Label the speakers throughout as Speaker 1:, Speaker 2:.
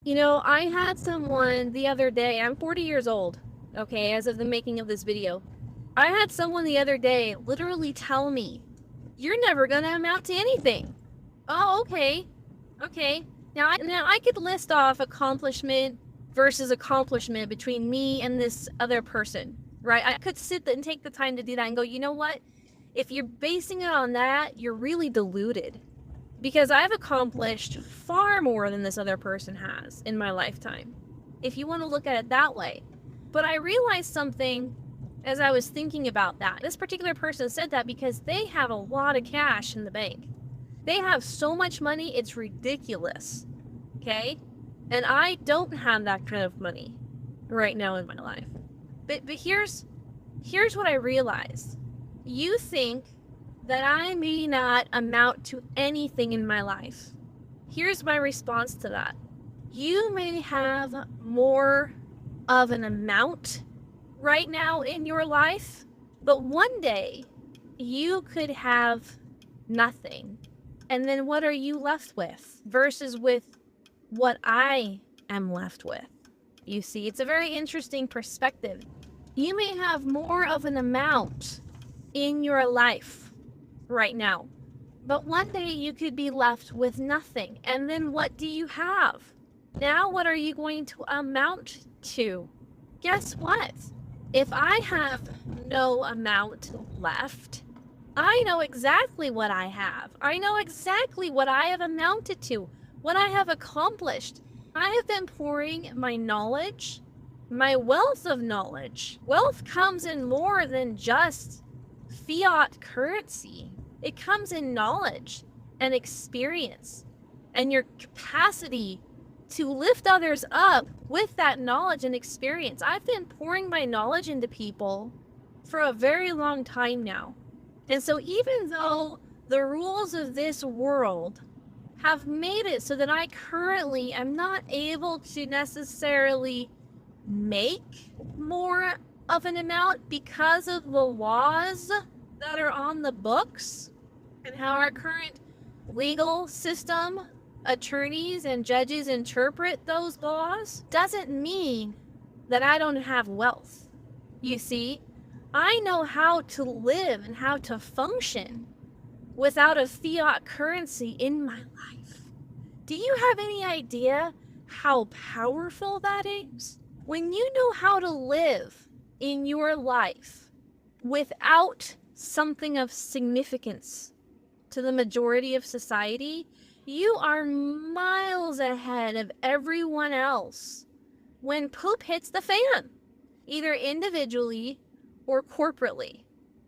Speaker 1: I had someone the other day, I'm 40 years old, okay, as of the making of this video. I had someone the other day literally tell me, "You're never gonna amount to anything." Oh, okay. Okay. Now I could list off accomplishment versus accomplishment between me and this other person, right? I could sit and take the time to do that and go, you know what? If you're basing it on that, you're really deluded. Because I've accomplished far more than this other person has in my lifetime, if you want to look at it that way. But I realized something as I was thinking about that. This particular person said that because they have a lot of cash in the bank. They have so much money, it's ridiculous. Okay? And I don't have that kind of money right now in my life. But here's what I realized. You think that I may not amount to anything in my life. Here's my response to that. You may have more of an amount right now in your life, but one day you could have nothing. And then what are you left with versus with what I am left with? You see, it's a very interesting perspective. You may have more of an amount in your life right now, but one day you could be left with nothing. And then what do you have? Now what are you going to amount to? Guess what? If I have no amount left, I know exactly what I have. I know exactly what I have amounted to, what I have accomplished. I have been pouring my knowledge, my wealth of knowledge. Wealth comes in more than just fiat currency. It comes in knowledge and experience and your capacity to lift others up with that knowledge and experience. I've been pouring my knowledge into people for a very long time now. And so even though the rules of this world have made it so that I currently am not able to necessarily make more of an amount because of the laws that are on the books and how our current legal system, attorneys and judges interpret those laws, doesn't mean that I don't have wealth. You see, I know how to live and how to function without a fiat currency in my life. Do you have any idea how powerful that is? When you know how to live in your life without something of significance to the majority of society, you are miles ahead of everyone else when poop hits the fan, either individually or corporately.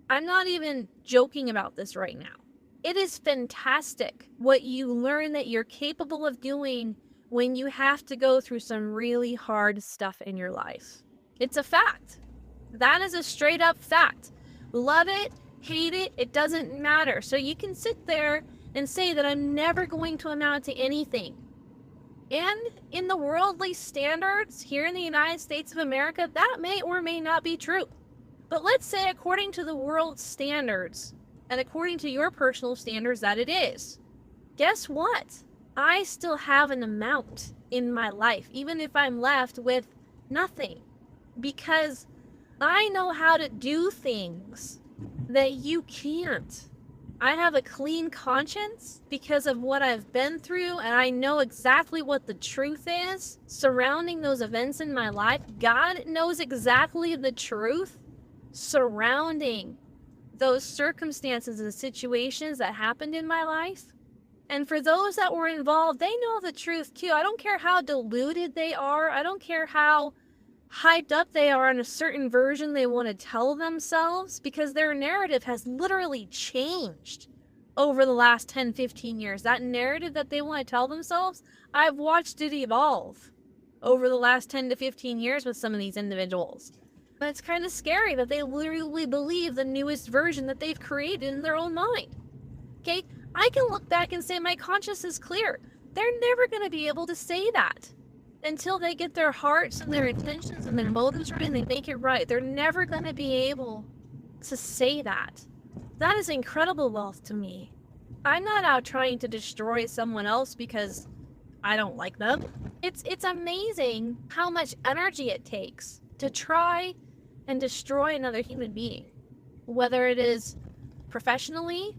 Speaker 1: I'm not even joking about this right now. It is fantastic what you learn that you're capable of doing when you have to go through some really hard stuff in your life. It's a fact. That is a straight up fact. Love it, hate it, it doesn't matter. So you can sit there and say that I'm never going to amount to anything. And in the worldly standards here in the United States of America, that may or may not be true. But let's say according to the world's standards and according to your personal standards that it is. Guess what? I still have an amount in my life, even if I'm left with nothing, because I know how to do things that you can't. I have a clean conscience because of what I've been through, and I know exactly what the truth is surrounding those events in my life. God knows exactly the truth surrounding those circumstances and situations that happened in my life. And for those that were involved, they know the truth too. I don't care how deluded they are. I don't care how hyped up they are on a certain version they want to tell themselves, because their narrative has literally changed over the last 10, 15 years. That narrative that they want to tell themselves, I've watched it evolve over the last 10 to 15 years with some of these individuals. But it's kind of scary that they literally believe the newest version that they've created in their own mind. Okay, I can look back and say my conscience is clear. They're never going to be able to say that until they get their hearts and their intentions and their motives right and they make it right. They're never going to be able to say that. That is incredible wealth to me. I'm not out trying to destroy someone else because I don't like them. It's amazing how much energy it takes to try and destroy another human being, whether it is professionally,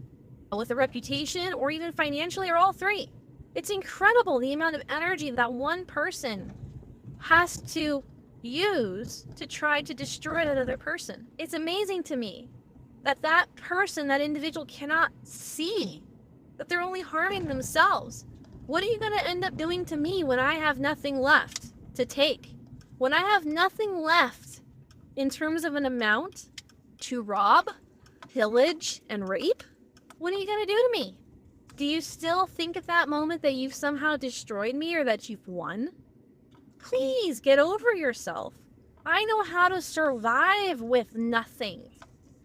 Speaker 1: with a reputation, or even financially, or all three. It's incredible the amount of energy that one person has to use to try to destroy another person. It's amazing to me that that person, that individual, cannot see that they're only harming themselves. What are you going to end up doing to me when I have nothing left to take? When I have nothing left in terms of an amount to rob, pillage, and rape? What are you going to do to me? Do you still think at that moment that you've somehow destroyed me or that you've won? Please get over yourself. I know how to survive with nothing.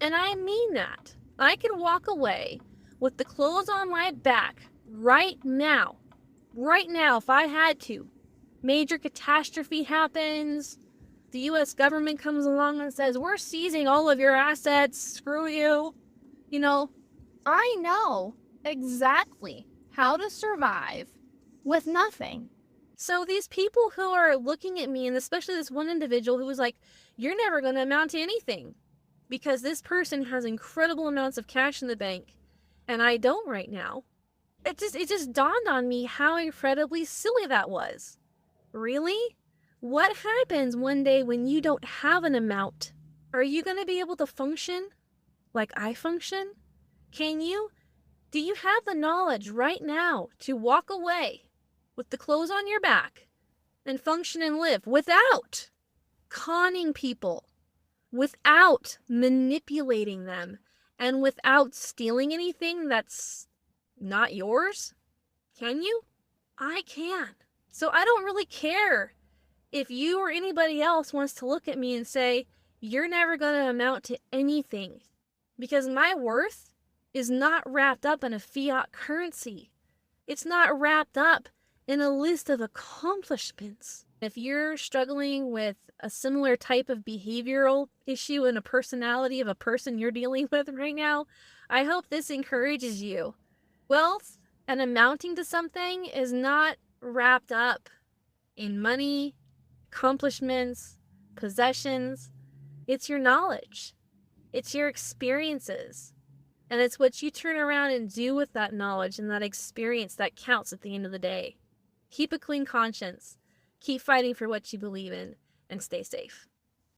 Speaker 1: And I mean that. I can walk away with the clothes on my back right now. Right now, if I had to. Major catastrophe happens. The US government comes along and says, we're seizing all of your assets. Screw you. You know, I know exactly how to survive with nothing. So these people who are looking at me, and especially this one individual who was like, you're never going to amount to anything because this person has incredible amounts of cash in the bank and I don't right now. It just dawned on me how incredibly silly that was. Really? What happens one day when you don't have an amount? Are you going to be able to function like I function? Can you? Do you have the knowledge right now to walk away with the clothes on your back and function and live without conning people, without manipulating them, and without stealing anything that's not yours? Can you? I can. So I don't really care if you or anybody else wants to look at me and say, you're never going to amount to anything, because my worth is not wrapped up in a fiat currency. It's not wrapped up in a list of accomplishments. If you're struggling with a similar type of behavioral issue and a personality of a person you're dealing with right now, I hope this encourages you. Wealth and amounting to something is not wrapped up in money, accomplishments, possessions. It's your knowledge. It's your experiences. And it's what you turn around and do with that knowledge and that experience that counts at the end of the day. Keep a clean conscience. Keep fighting for what you believe in, and stay safe.